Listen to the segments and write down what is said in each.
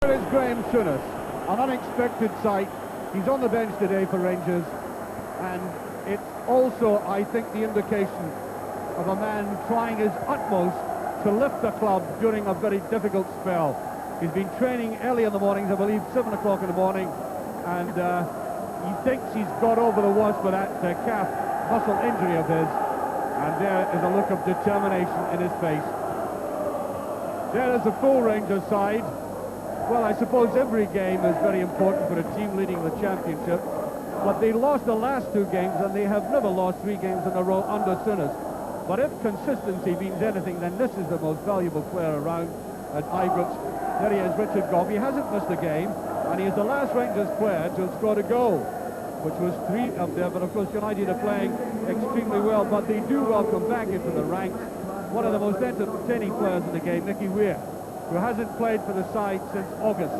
There is Graham Souness, an unexpected sight. He's on the bench today for Rangers, and it's also, I think, the indication of a man trying his utmost to lift the club during a very difficult spell. He's been training early in the mornings, I believe 7 o'clock in the morning, and he thinks he's got over the worst with that calf muscle injury of his, and there is a look of determination in his face. There is the full Rangers side. Well, I suppose every game is very important for a team leading the championship, but they lost the last 2 games, and they have never lost 3 games in a row under Souness. But if consistency means anything, then this is the most valuable player around at Ibrox. There he is, Richard Gough. He hasn't missed a game, and he is the last Rangers player to have scored a goal, which was 3 up there. But of course, United are playing extremely well, but they do welcome back into the ranks one of the most entertaining players in the game, Nicky Weir, who hasn't played for the side since August.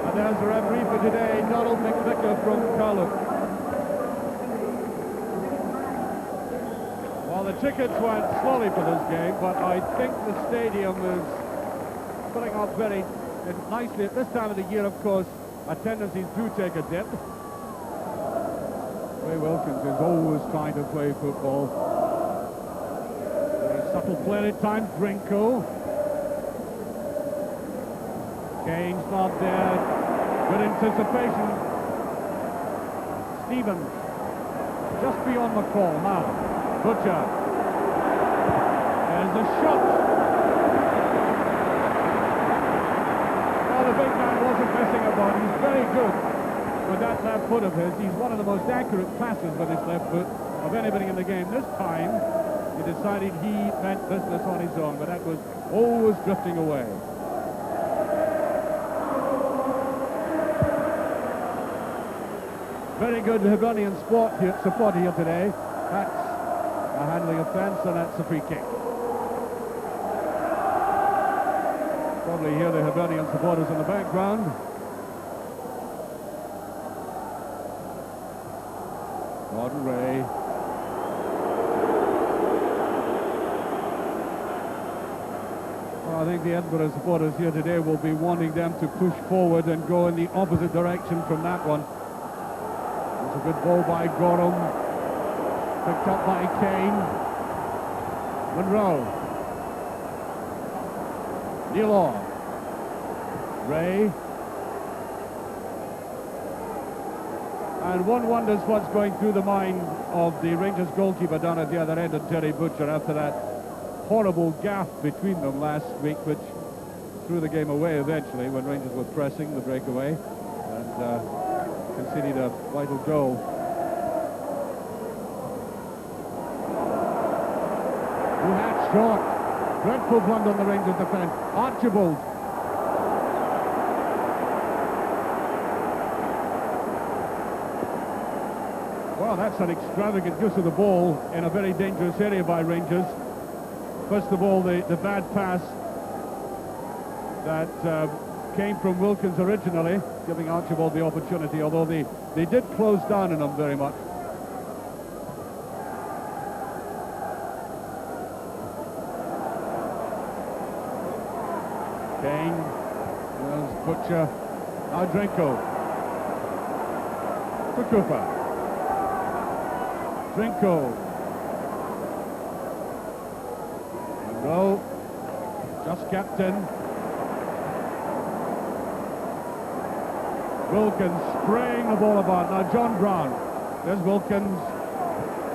And there's the referee for today, Donald McVicker from Carluke. Well, the tickets went slowly for this game, but I think the stadium is filling up very nicely. At this time of the year, of course, attendances do take a dip. Ray Wilkins is always trying to play football. Very subtle play at times, Drinko. Kane's not there. Good anticipation. Stevens. Just beyond McCall now. Butcher. There's the shot. Well, the big man wasn't missing about. He's very good with that left foot of his. He's one of the most accurate passes with his left foot of anybody in the game. This time, he decided he meant business on his own, but that was always drifting away. Very good Hibernian support here today. That's a handling offence, and that's a free kick. Probably hear the Hibernian supporters in the background. Gordon Ray. Well, I think the Edinburgh supporters here today will be wanting them to push forward and go in the opposite direction from that one. It's a good ball by Gorham. Picked up by Kane. Monroe. Neil. Ray. And one wonders what's going through the mind of the Rangers goalkeeper down at the other end, and Terry Butcher, after that horrible gaffe between them last week, which threw the game away eventually when Rangers were pressing the breakaway and conceded a vital goal. Short. Dreadful blunder on the Rangers defence. Archibald. Well, that's an extravagant use of the ball in a very dangerous area by Rangers. First of all, the bad pass that came from Wilkins originally, giving Archibald the opportunity, although they did close down on him very much. Kane, there's Butcher, now Drinko, to Cooper, Drinko, Monroe, just kept in, Wilkins spraying the ball about, now John Brown, there's Wilkins,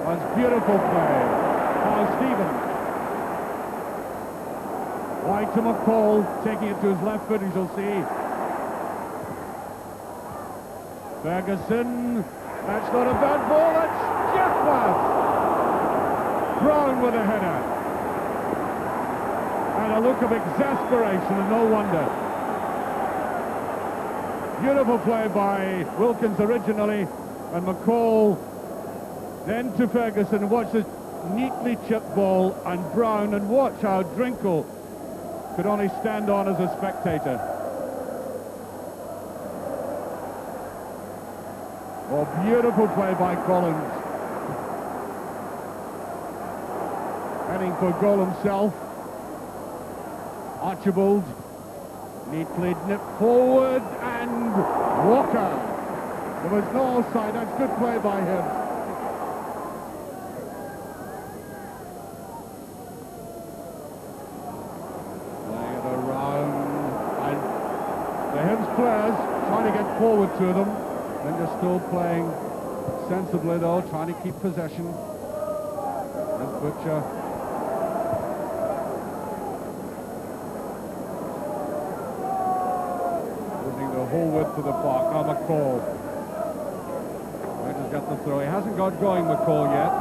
that's beautiful play, now Stevens. Wide to McCall, taking it to his left foot, as you'll see. Ferguson, that's not a bad ball, that's Jeffworth. Brown with a header. And a look of exasperation, and no wonder. Beautiful play by Wilkins originally, and McCall then to Ferguson. Watch this neatly chipped ball, and Brown, and watch how Drinko could only stand on as a spectator. Oh, beautiful play by Collins. Heading for goal himself. Archibald. Neatly nipped forward, and Walker. There was no offside. That's good play by him. Playing it around, and the Hibs players trying to get forward to them. And they're still playing sensibly, though, trying to keep possession. There's Butcher. Using the whole width of the park. Now McCall. Rangers got the throw. He hasn't got going, McCall, yet.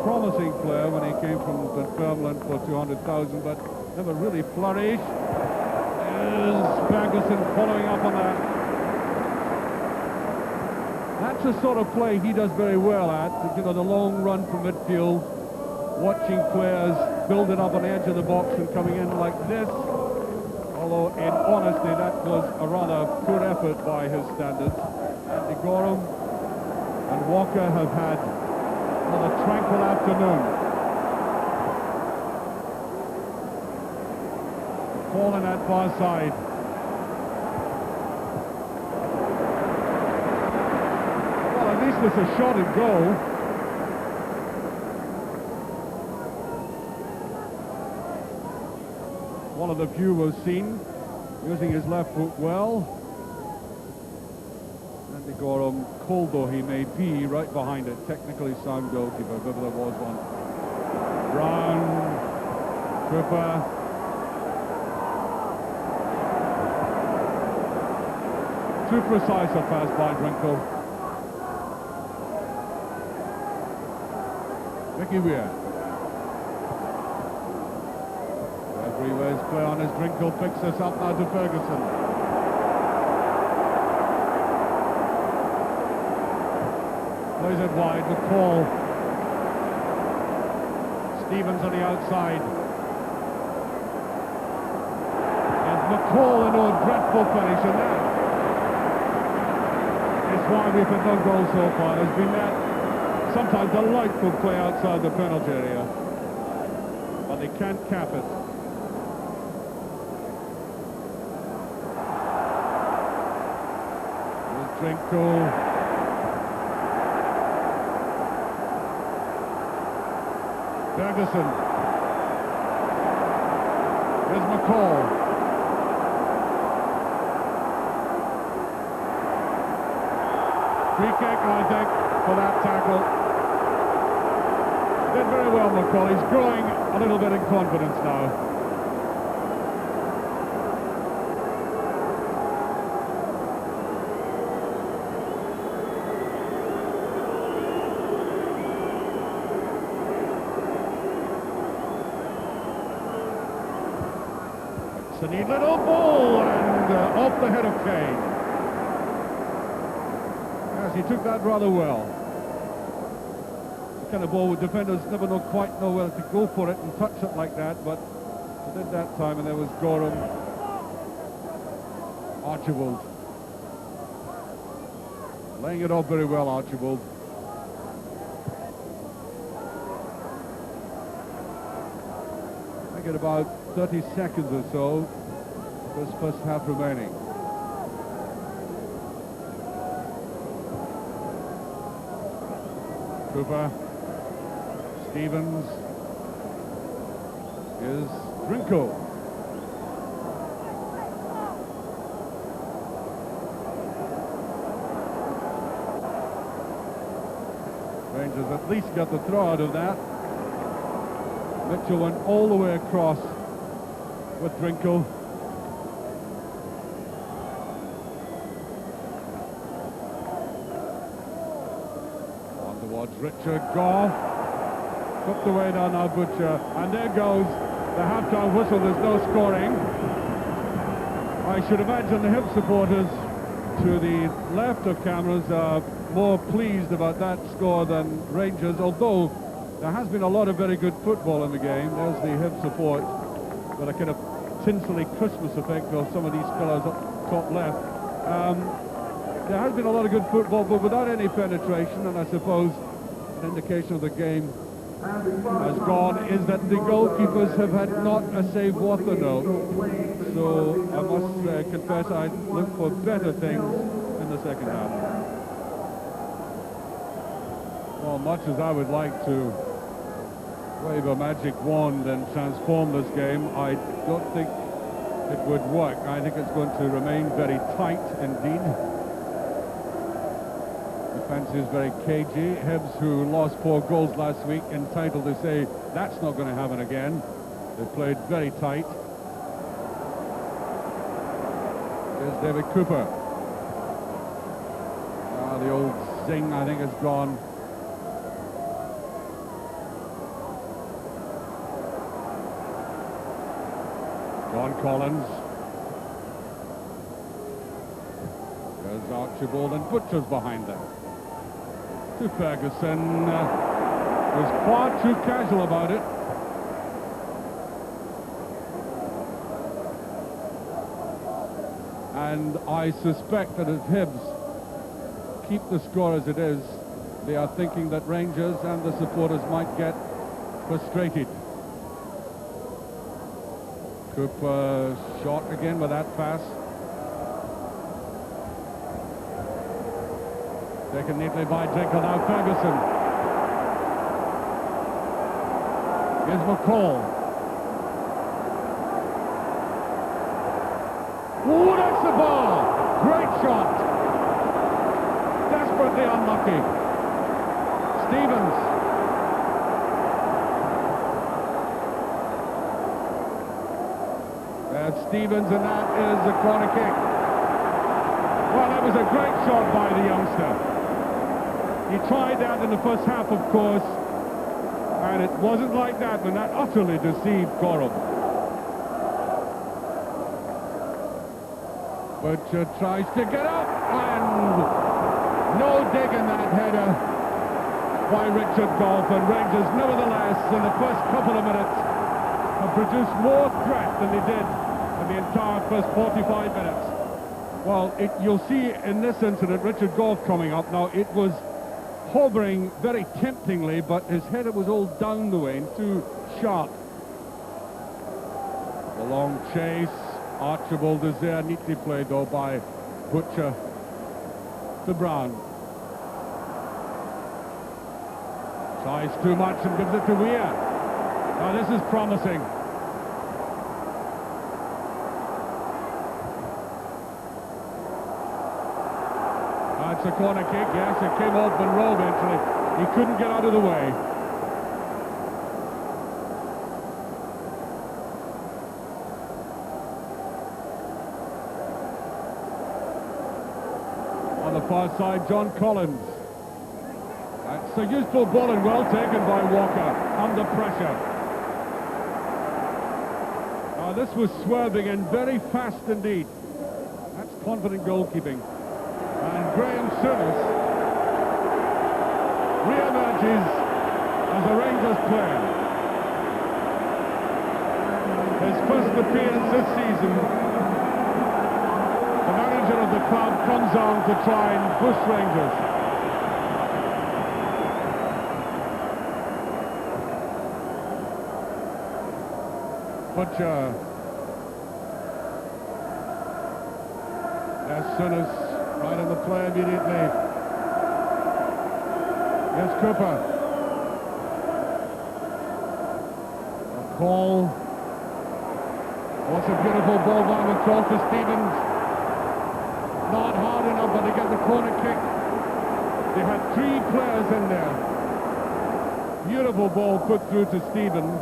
Promising player when he came from Dunfermline for 200,000, but never really flourished. There's Ferguson following up on that. That's the sort of play he does very well at, you know, the long run from midfield, watching players build it up on the edge of the box and coming in like this. Although, in honesty, that was a rather poor effort by his standards. Andy Gorham and Walker have had another tranquil afternoon. Ball in that far side. At least it's a shot and goal. One of the few was seen using his left foot well. Andy Gorham, cold though he may be, right behind it. Technically sound goalkeeper, if ever there was one. Brown, Cooper. Too precise a pass by Drinkle. Mickey Weir. Everywhere's play on as Drinkle picks this up now to Ferguson. Plays it wide, McCall. Stevens on the outside. And McCall in a dreadful finish, and that is why we've had no goal so far. There's been that sometimes delightful play outside the penalty area, but they can't cap it. There's Drinkle. Ferguson. There's McCall. Free kick, I think, for that tackle. Did very well, McCall. He's growing a little bit in confidence now. It's a neat little ball, and off the head of Kane. Yes, he took that rather well. Kind of ball with defenders never quite know whether to go for it and touch it like that, but they did that time, and there was Gorham. Archibald laying it off very well. Archibald. I think at about 30 seconds or so, this first half remaining. Cooper. Stevens is Drinkle. Rangers at least got the throw out of that. Mitchell went all the way across with Drinkle. On towards Richard Goff. Put away down now, Butcher, and there goes the half-time whistle. There's no scoring. I should imagine the Hibs supporters to the left of cameras are more pleased about that score than Rangers, although there has been a lot of very good football in the game. There's the Hibs support, but a kind of tinselly Christmas effect of some of these colours up top left. There has been a lot of good football, but without any penetration, and I suppose an indication of the game has gone is that the goalkeepers have had not a save worth a note. So I must confess I look for better things in the second half. Well, much as I would like to wave a magic wand and transform this game, I don't think it would work. I think it's going to remain very tight indeed. Defence is very cagey. Hibs, who lost 4 goals last week, entitled to say that's not going to happen again. They played very tight. There's David Cooper. The old zing, I think, is gone. John Collins. There's Archibald and Butcher's behind them. To Ferguson. Was far too casual about it. And I suspect that if Hibs keep the score as it is, they are thinking that Rangers and the supporters might get frustrated. Cooper shot again with that pass. Taken neatly by Jekyll, now Ferguson. Here's McCall. Oh, that's the ball! Great shot! Desperately unlucky. Stevens. Stevens, and that is a corner kick. Well, that was a great shot by the youngster. He tried that in the first half, of course, and it wasn't like that when that utterly deceived Corum. Butcher tries to get up, and no dig in that header by Richard Gough, and Rangers, nevertheless, in the first couple of minutes, have produced more threat than they did in the entire first 45 minutes. Well, you'll see in this incident Richard Gough coming up. Now, it was hovering very temptingly, but his header was all down the way and too sharp. The long chase. Archibald is there, neatly played though by Butcher to Brown. Tries too much and gives it to Weir. Now this is promising. That's a corner kick, yes, it came off Monroe eventually. He couldn't get out of the way. On the far side, John Collins. That's a useful ball and well taken by Walker under pressure. This was swerving and very fast indeed. That's confident goalkeeping. And Graham Souness re-emerges as a Rangers player. His first appearance this season. The manager of the club comes on to try and push Rangers. Butcher. There's Souness right in the play immediately. Here's Cooper. A call. What's a beautiful ball by McCall to Stevens. Not hard enough, but they get the corner kick. They had 3 players in there. Beautiful ball put through to Stevens.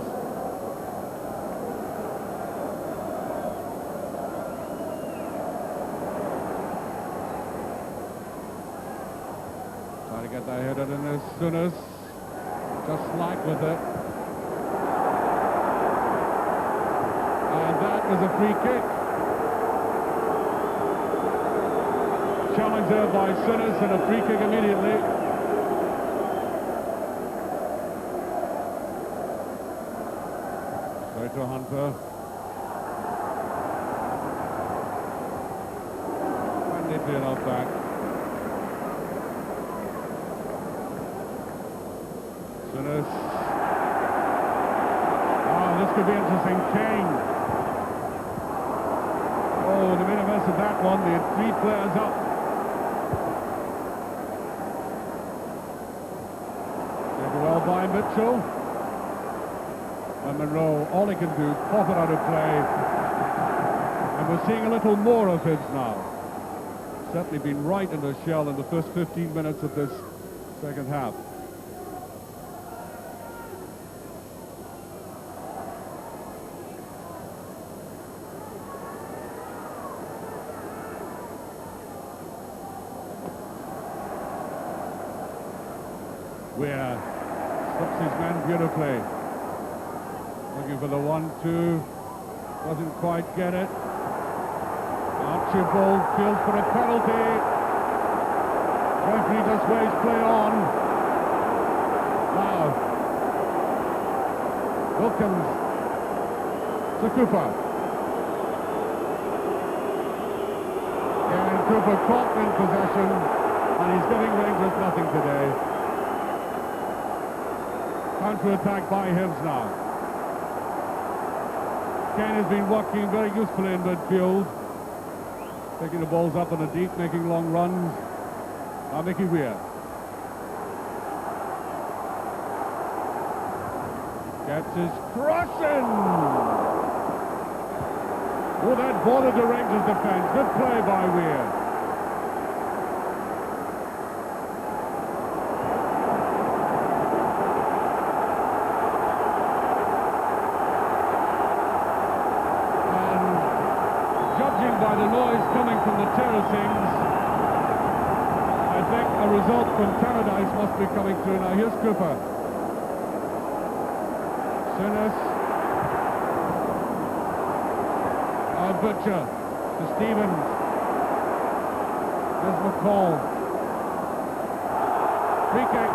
Trying to get that header in as Souness. Just slack with it. And that was a free kick. Challenge there by Souness and a free kick immediately. Straight to Hunter. And they clear out back. Souness. this could be interesting. Kane. Oh, they made a mess of that one. They had 3 players up. Taken well by Mitchell. And Monroe, all he can do, pop it out of play. And we're seeing a little more of Hibs now. Certainly been right in the shell in the first 15 minutes of this second half. Weir stops his man beautifully. Looking for the 1-2. Doesn't quite get it. Archibald feels for a penalty. Referee just waves play on. Now, Wilkins to Cooper. And Cooper caught in possession, and he's giving Rangers nothing today. Counter-attack by Hibs now. Kane has been working very usefully in midfield. Taking the balls up on the deep, making long runs. Now Mickey Weir. Gets his crushing! Oh, that bothered the Rangers defence. Good play by Weir. By the noise coming from the terracings, I think a result from Tannadice must be coming through now. Here's Cooper. Sinas. Butcher to Stevens. There's McCall. Free kick.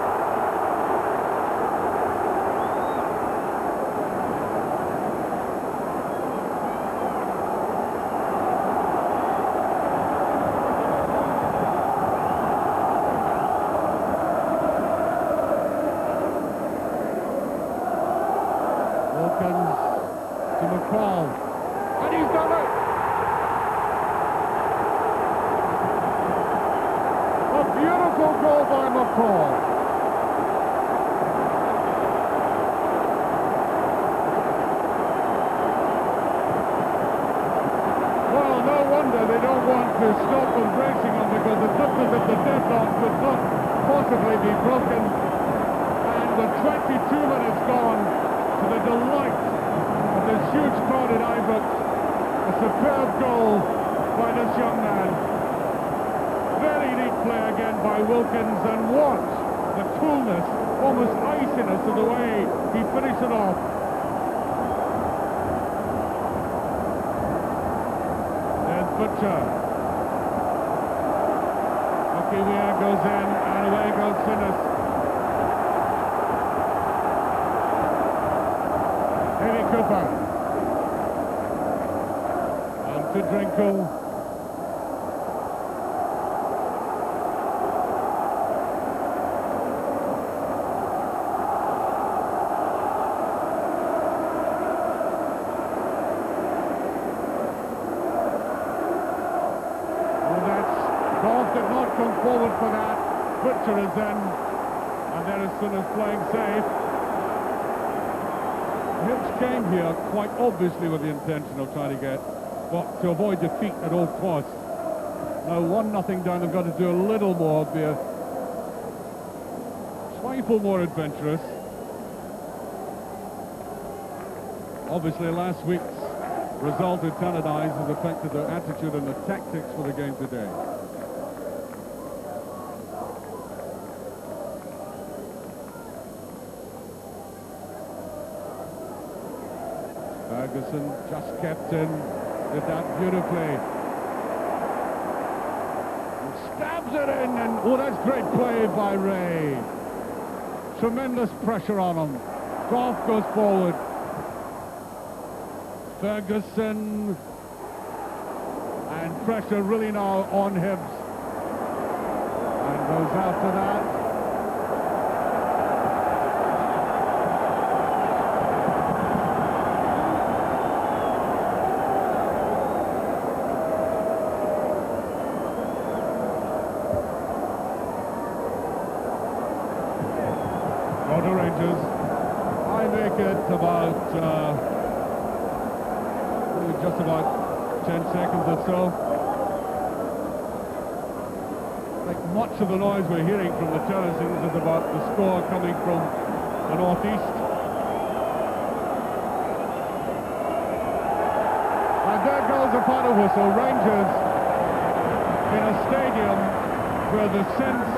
To McCall, and he's done it! A beautiful goal by McCall. Well, no wonder they don't want to stop embracing him, because it looked as if the deadlock could not possibly be broken. And with 22 minutes gone, to the delight of this huge crowd at Ibrox, a superb goal by this young man. Very neat play again by Wilkins, and watch the coolness, almost iciness of the way he finished it off. There's Butcher. Mickey Weir goes in, and away goes Sinas. Cooper. And to Drinkle. Well, that's Goff did not come forward for that. Butcher is in, and there is Sinas playing safe. Hibs came here quite obviously with the intention of trying to get, but to avoid defeat at all costs. Now 1-0 down, they've got to do a little more, be a trifle more adventurous. Obviously last week's result at Tannadice has affected their attitude and the tactics for the game today. Ferguson just kept in, did that beautifully. And stabs it in, and oh, that's great play by Ray. Tremendous pressure on him. Goff goes forward. Ferguson, and pressure really now on Hibs. And goes after that. Rangers. I make it about just about 10 seconds or so. I think much of the noise we're hearing from the terraces is about the score coming from the northeast. And there goes the final whistle. Rangers in a stadium where the sense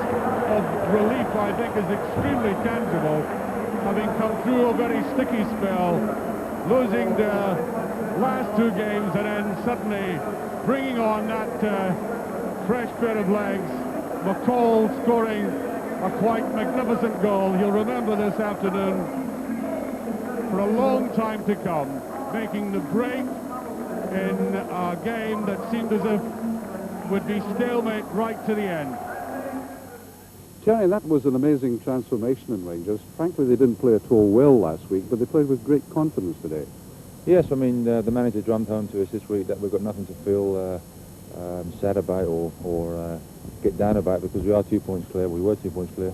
of relief, I think, is extremely tangible, having come through a very sticky spell, losing their last two games and then suddenly bringing on that fresh pair of legs. McCall scoring a quite magnificent goal. He'll remember this afternoon for a long time to come, making the break in a game that seemed as if would be stalemate right to the end. Jerry, that was an amazing transformation in Rangers. Frankly, they didn't play at all well last week, but they played with great confidence today. Yes, I mean, the manager drummed home to us this week that we've got nothing to feel sad about or get down about, because we are 2 points clear. We were 2 points clear.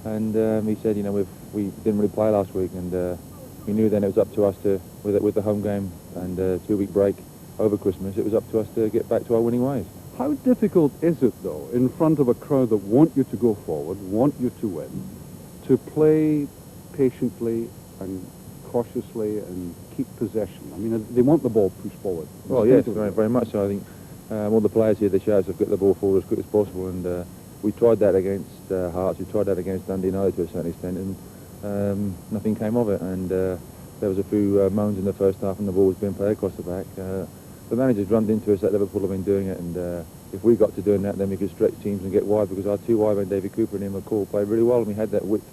And he said, you know, we didn't really play last week, and we knew then it was up to us to, with the home game and 2-week break over Christmas, it was up to us to get back to our winning ways. How difficult is it, though, in front of a crowd that want you to go forward, want you to win, to play patiently and cautiously and keep possession? I mean, they want the ball pushed forward. Well, yes, very, very much so. I think all the players here, the shouts have got the ball forward as quick as possible, and we tried that against Hearts, we tried that against Dundee United to a certain extent, and nothing came of it. And there was a few moans in the first half, and the ball was being played across the back. The manager's drummed into us that Liverpool have been doing it, and if we got to doing that, then we could stretch teams and get wide, because our two wide men, David Cooper and Ian McCall, played really well, and we had that width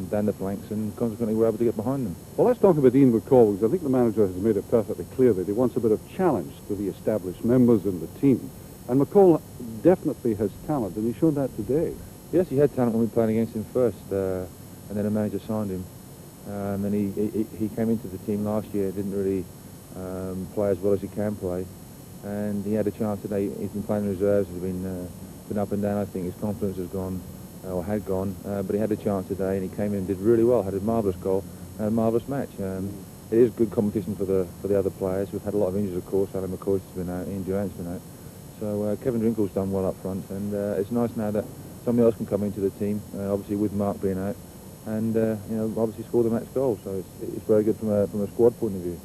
down the flanks, and consequently we were able to get behind them. Well, let's talk about Ian McCall, because I think the manager has made it perfectly clear that he wants a bit of challenge to the established members in the team. And McCall definitely has talent, and he showed that today. Yes, he had talent when we were playing against him first, and then the manager signed him. And he came into the team last year, didn't really play as well as he can play, and he had a chance today. He's been playing in reserves, he's been up and down. I think his confidence has gone, or had gone, but he had a chance today, and he came in and did really well, had a marvellous goal and a marvellous match. It is good competition for the other players. We've had a lot of injuries, of course. Alan McCoy's been out, Ian Durant's been out, so Kevin Drinkle's done well up front, and it's nice now that somebody else can come into the team, obviously with Mark being out, and you know, obviously score the match goal. So it's very good from a squad point of view.